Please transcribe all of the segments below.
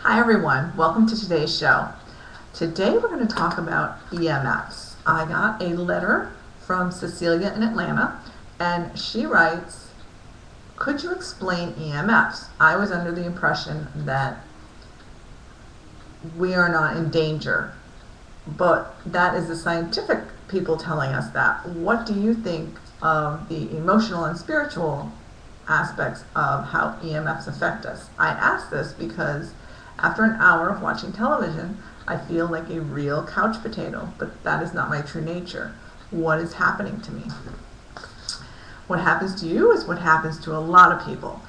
Hi everyone, welcome to today's show. Today we're going to talk about EMFs. I got a letter from Cecilia in Atlanta and she writes, could you explain EMFs? I was under the impression that we are not in danger, but that is the scientific people telling us that. What do you think of the emotional and spiritual aspects of how EMFs affect us? I ask this because after an hour of watching television, I feel like a real couch potato, but that is not my true nature. What is happening to me? What happens to you is what happens to a lot of people.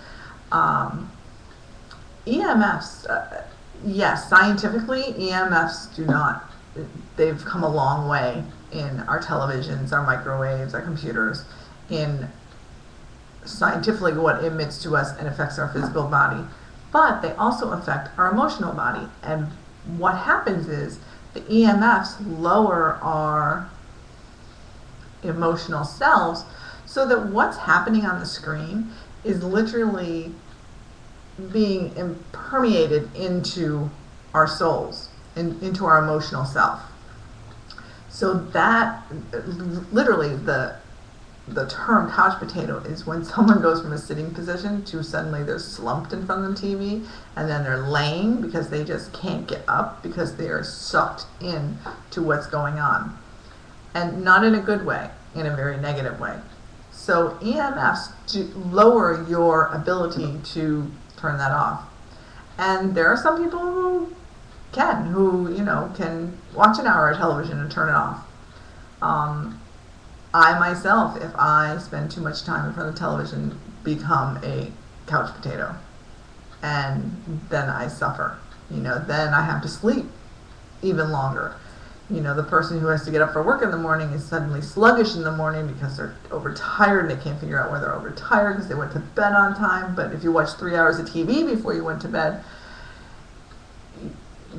EMFs, yes, scientifically, EMFs do not, they've come a long way in our televisions, our microwaves, our computers, in scientifically what emits to us and affects our physical body. But they also affect our emotional body. And what happens is the EMFs lower our emotional selves so that what's happening on the screen is literally being permeated into our souls, into our emotional self. So that literally the term couch potato is when someone goes from a sitting position to suddenly they're slumped in front of the TV and then they're laying because they just can't get up because they are sucked in to what's going on. And not in a good way, in a very negative way. So EMFs lower your ability to turn that off. And there are some people who can watch an hour of television and turn it off. I myself, if I spend too much time in front of television, become a couch potato. And then I suffer. Then I have to sleep even longer. The person who has to get up for work in the morning is suddenly sluggish in the morning because they're overtired and they can't figure out why they're overtired because they went to bed on time. But if you watch 3 hours of TV before you went to bed,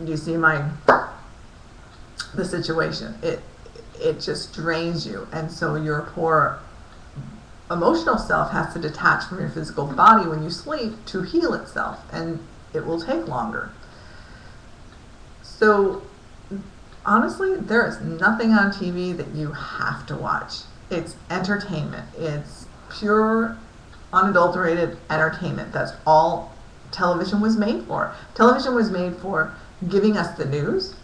you see the situation. It just drains you, and so your poor emotional self has to detach from your physical body when you sleep to heal itself, and it will take longer. So honestly, there is nothing on TV that you have to watch. It's entertainment. It's pure, unadulterated entertainment. That's all television was made for. Television was made for giving us the news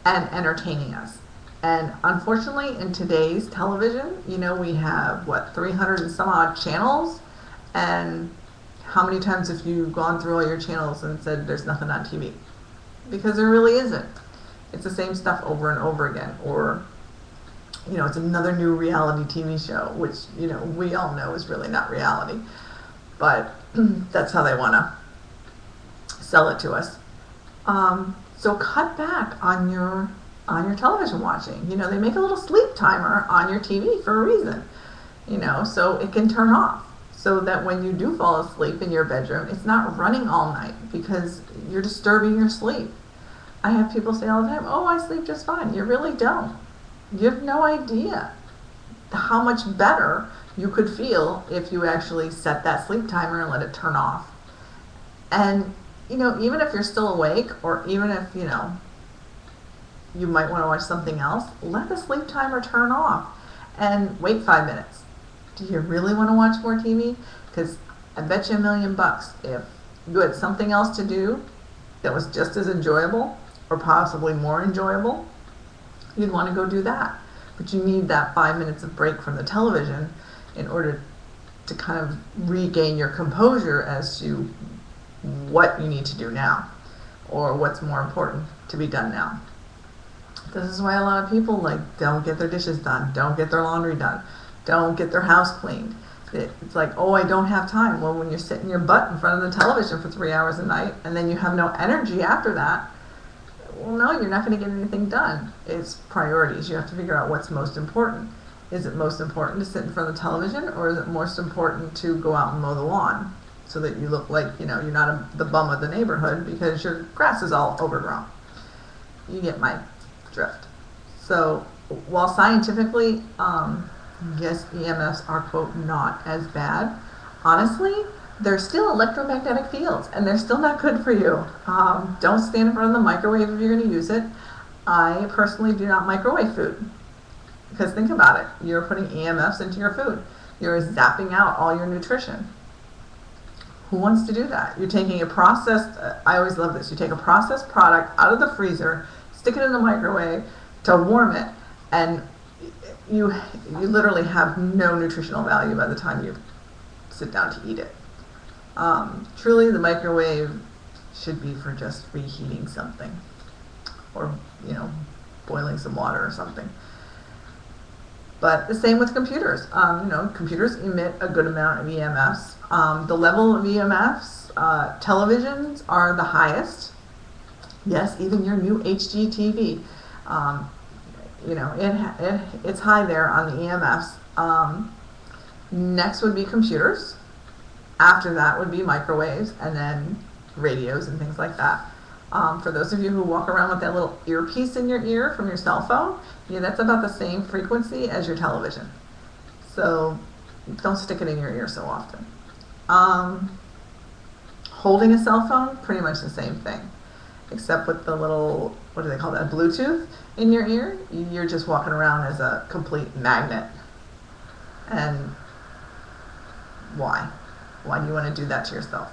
and entertaining us. And unfortunately, in today's television, we have, 300 and some odd channels? And how many times have you gone through all your channels and said there's nothing on TV? Because there really isn't. It's the same stuff over and over again. Or, it's another new reality TV show, which, we all know is really not reality. But that's how they want to sell it to us. So cut back on your television watching. They make a little sleep timer on your TV for a reason, so it can turn off so that when you do fall asleep in your bedroom, it's not running all night because you're disturbing your sleep. I have people say all the time, oh, I sleep just fine. You really don't. You have no idea how much better you could feel if you actually set that sleep timer and let it turn off. And, even if you're still awake, or even if, you might want to watch something else, let the sleep timer turn off and wait 5 minutes. Do you really want to watch more TV? Because I bet you $1 million if you had something else to do that was just as enjoyable or possibly more enjoyable, you'd want to go do that. But you need that 5 minutes of break from the television in order to kind of regain your composure as to what you need to do now or what's more important to be done now. This is why a lot of people don't get their dishes done, don't get their laundry done, don't get their house cleaned. It's like, oh, I don't have time. Well, when you're sitting your butt in front of the television for 3 hours a night and then you have no energy after that, well, no, you're not going to get anything done. It's priorities. You have to figure out what's most important. Is it most important to sit in front of the television, or is it most important to go out and mow the lawn so that you look like, you're not the bum of the neighborhood because your grass is all overgrown? You get my drift. So while scientifically, yes, EMFs are, quote, not as bad, honestly, They're still electromagnetic fields, and they're still not good for you. Don't stand in front of the microwave if you're going to use it. I personally do not microwave food, because think about it. You're putting EMFs into your food. You're zapping out all your nutrition. Who wants to do that? You're taking a processed, I always love this, you take a processed product out of the freezer, stick it in the microwave to warm it, and you literally have no nutritional value by the time you sit down to eat it. Truly, the microwave should be for just reheating something, or boiling some water or something. But the same with computers. Computers emit a good amount of EMFs. The level of EMFs, televisions are the highest. Yes, even your new HD TV. It's high there on the EMFs. Next would be computers. After that would be microwaves, and then radios and things like that. For those of you who walk around with that little earpiece in your ear from your cell phone, that's about the same frequency as your television. So don't stick it in your ear so often. Holding a cell phone, pretty much the same thing, except with the little, what do they call that, Bluetooth in your ear. You're just walking around as a complete magnet. And why? Why do you want to do that to yourself?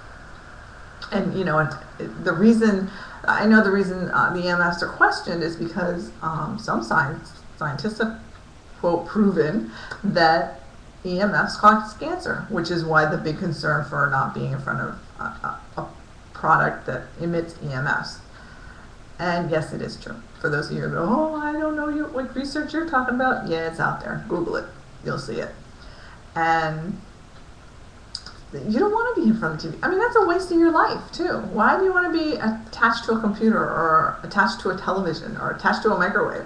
And the reason the EMFs are questioned is because some scientists have, quote, proven that EMFs cause cancer, which is why the big concern for not being in front of a product that emits EMFs. And yes, it is true. For those of you who go, oh, I don't know what research you're talking about. Yeah, it's out there. Google it. You'll see it. And you don't want to be in front of TV. I mean, that's a waste of your life, too. Why do you want to be attached to a computer or attached to a television or attached to a microwave?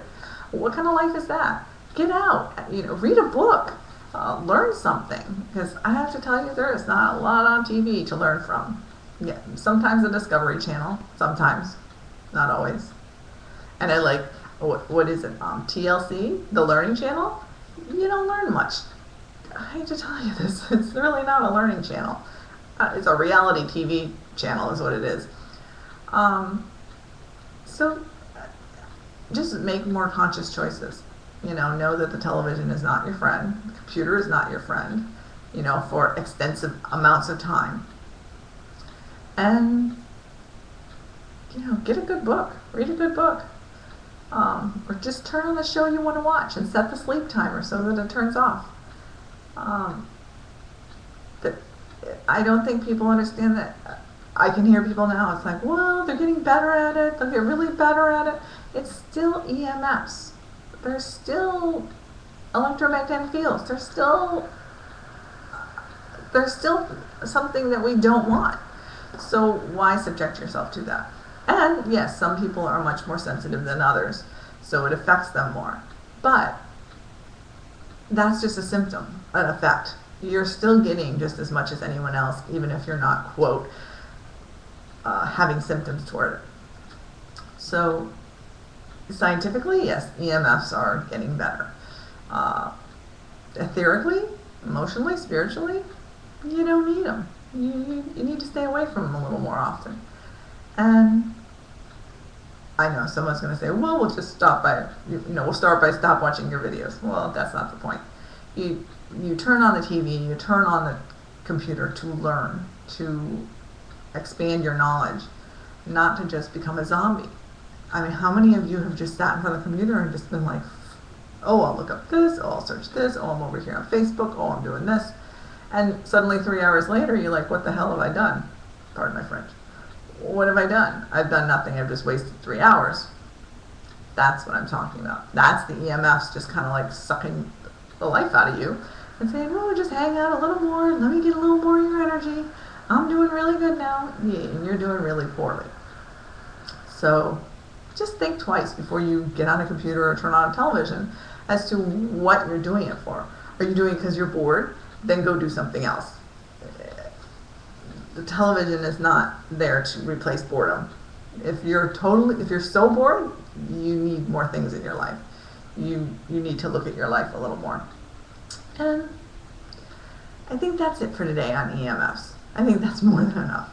What kind of life is that? Get out. Read a book. Learn something. Because I have to tell you, there is not a lot on TV to learn from. Yeah, sometimes the Discovery Channel. Sometimes. Not always. And I like, what is it? TLC, the Learning Channel. You don't learn much. I hate to tell you this, it's really not a learning channel. It's a reality TV channel is what it is. So just make more conscious choices. Know that the television is not your friend. The computer is not your friend, for extensive amounts of time. And, get a good book. Read a good book. Or just turn on the show you want to watch and set the sleep timer so that it turns off. But I don't think people understand that. I can hear people now, it's like, well, they're getting better at it, they'll get really better at it. It's still EMFs. There's still electromagnetic fields. There's still something that we don't want. So why subject yourself to that? And yes, some people are much more sensitive than others, so it affects them more. But that's just a symptom, an effect. You're still getting just as much as anyone else, even if you're not, quote, having symptoms toward it. So scientifically, yes, EMFs are getting better. Etherically, emotionally, spiritually, you don't need them. You need to stay away from them a little more often. And I know someone's going to say, well, we'll just stop by, we'll start by stop watching your videos. Well, that's not the point. You turn on the TV, you turn on the computer to learn, to expand your knowledge, not to just become a zombie. I mean, how many of you have just sat in front of the computer and just been like, oh, I'll look up this, oh, I'll search this, oh, I'm over here on Facebook, oh, I'm doing this. And suddenly 3 hours later, you're like, what the hell have I done? Pardon my French. What have I done? I've done nothing. I've just wasted 3 hours. That's what I'm talking about. That's the EMFs just kind of like sucking the life out of you and saying, oh, just hang out a little more. Let me get a little more of your energy. I'm doing really good now. Yeah, and you're doing really poorly. So just think twice before you get on a computer or turn on a television as to what you're doing it for. Are you doing it because you're bored? Then go do something else. The television is not there to replace boredom. If you're so bored, you need more things in your life. You need to look at your life a little more. And I think that's it for today on EMFs. I think that's more than enough.